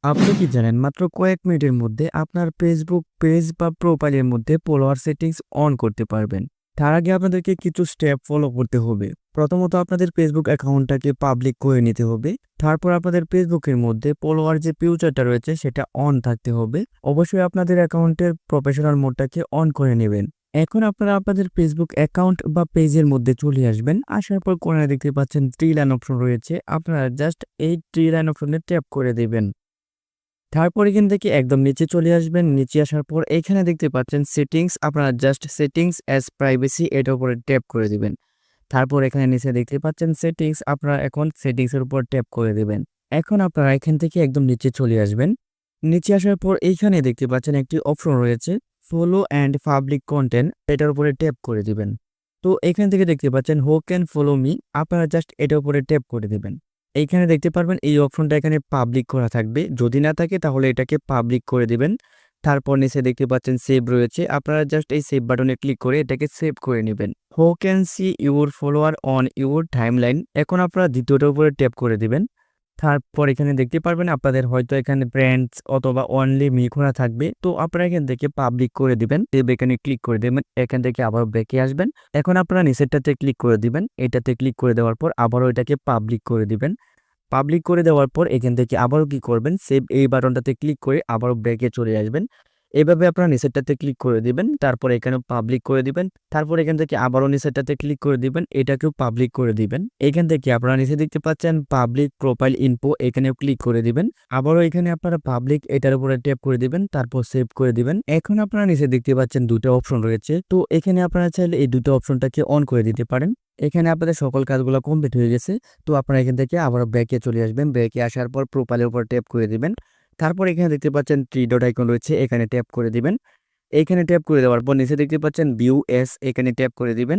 আপনি কি জানেন মাত্র কয়েক মিনিটের মধ্যে আপনার ফেসবুক পেজ বা প্রোফাইলের মধ্যে ফলোয়ার সেটিংস অন করতে পারবেন। তার আগে আপনাদেরকে কিছু স্টেপ ফলো করতে হবে। প্রথমত আপনাদের ফেসবুক অ্যাকাউন্টটাকে পাবলিক করে নিতে হবে। তারপর আপনাদের ফেসবুকের মধ্যে ফলোয়ার যে ফিউচারটা রয়েছে সেটা অন থাকতে হবে। অবশ্যই আপনাদের অ্যাকাউন্টের প্রফেশনাল মোডটাকে অন করে নেবেন। এখন আপনারা আপনাদের ফেসবুক অ্যাকাউন্ট বা পেজের মধ্যে চলে আসবেন। আসার পর কোণায় দেখতে পাচ্ছেন 3 লাইন অপশন রয়েছে। আপনারা জাস্ট এই 3 লাইন অপশনে ট্যাপ করে দিবেন। তারপর এখান থেকে একদম নিচে চলে আসবেন। নিচে আসার পর এখানে দেখতে পাচ্ছেন সেটিংস, আপনারা জাস্ট সেটিংস অ্যাজ প্রাইভেসি এটার উপরে ট্যাপ করে দিবেন। তারপর এখানে নিচে দেখতে পাচ্ছেন সেটিংস, আপনারা এখন সেটিংস এর উপর ট্যাপ করে দিবেন। এখন আপনারা এখান থেকে একদম নিচে চলে আসবেন। নিচে আসার পর এইখানে দেখতে পাচ্ছেন একটি অপশন রয়েছে ফলো অ্যান্ড পাবলিক কন্টেন্ট, এটার উপরে ট্যাপ করে দিবেন। তো এখান থেকে দেখতে পাচ্ছেন হু ক্যান ফলো মি, আপনারা জাস্ট এটার উপরে ট্যাপ করে দিবেন। এইখানে দেখতে পারবেন এই অপশনটা এখানে পাবলিক করা থাকবে, যদি না থাকে তাহলে এটাকে পাবলিক করে দিবেন। তারপর নিচে দেখতে পাচ্ছেন সেভ রয়েছে, আপনারা জাস্ট এই সেভ বাটনে ক্লিক করে এটাকে সেভ করে নেবেন। Who can see your follower on your timeline, এখন আপনারা দ্বিতীয়টার উপরে ট্যাপ করে দিবেন। তারপর এখানে দেখতে পারবেন আপনাদের হয়তো এখানে ব্র্যান্ডস অথবা অনলি মি করা থাকবে, তো আপনারা এখান থেকে পাবলিক করে দিবেন। এখানে ক্লিক করে দেবেন, এখান থেকে আবার ব্যাকে আসবেন। এখন আপনারা নিচেরটাতে ক্লিক করে দিবেন, এটাতে ক্লিক করে দেওয়ার পর আবারও এটাকে পাবলিক করে দিবেন। পাবলিক করে দেওয়ার পর এখান থেকে আবারও কি করবেন, সেভ এই বাটনটাতে ক্লিক করে আবারও ব্যাকে চলে আসবেন। এভাবে আপনারা নিচেরটাতে ক্লিক করে দিবেন, তারপর এখানে পাবলিক করে দিবেন। তারপর এখান থেকে আবারও নিচেরটাতে ক্লিক করে দিবেন, এটাকেও পাবলিক করে দিবেন। এখান থেকে আপনারা নিচে দেখতে পাচ্ছেন পাবলিক প্রোফাইল ইনফো, এখানেও ক্লিক করে দিবেন। আবারও এখানে আপনারা পাবলিক এটার উপরে ট্যাপ করে দিবেন, তারপর সেভ করে দিবেন। এখন আপনারা নিচে দেখতে পাচ্ছেন দুটো অপশন রয়েছে, তো এখানে আপনারা চাইলে এই দুটো অপশনটাকে অন করে দিতে পারেন। এখানে আপনাদের সকল কাজগুলো কমপ্লিট হয়ে গেছে। তো আপনারা এখান থেকে আবার ব্যাকে চলে আসবেন। ব্যাকে আসার পর প্রোফাইলের উপর ট্যাপ করে দিবেন। তারপর এখানে দেখতে পাচ্ছেন 3 ডট আইকন রয়েছে, এখানে ট্যাপ করে দিবেন। এইখানে ট্যাপ করে দেওয়ার পর নিচে দেখতে পাচ্ছেন ভিউ এস, এখানে ট্যাপ করে দিবেন।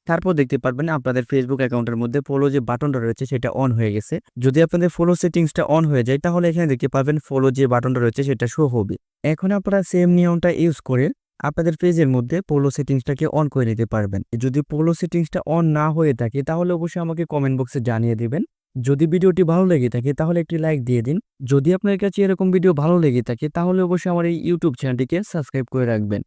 তারপর দেখতে পারবেন আপনাদের ফেসবুক অ্যাকাউন্টের মধ্যে ফলো যে বাটনটা রয়েছে সেটা অন হয়ে গেছে। যদি আপনাদের ফলো সেটিংসটা অন হয়ে যায় তাহলে এখানে দেখতে পাবেন ফলো যে বাটনটা রয়েছে সেটা শো হবে। এখন আপনারা সেম নিয়মটা ইউজ করে আপনাদের পেজের মধ্যে ফলো সেটিংসটাকে অন করে নিতে পারবেন। যদি ফলো সেটিংসটা অন না হয়ে থাকে তাহলে অবশ্যই আমাকে কমেন্ট বক্সে জানিয়ে দিবেন। যদি ভিডিওটি ভালো লেগে থাকে তাহলে একটি লাইক দিয়ে দিন। যদি আপনার কাছে এরকম ভিডিও ভালো লেগে থাকে তাহলে অবশ্যই আমার এই ইউটিউব চ্যানেলটিকে সাবস্ক্রাইব করে রাখবেন।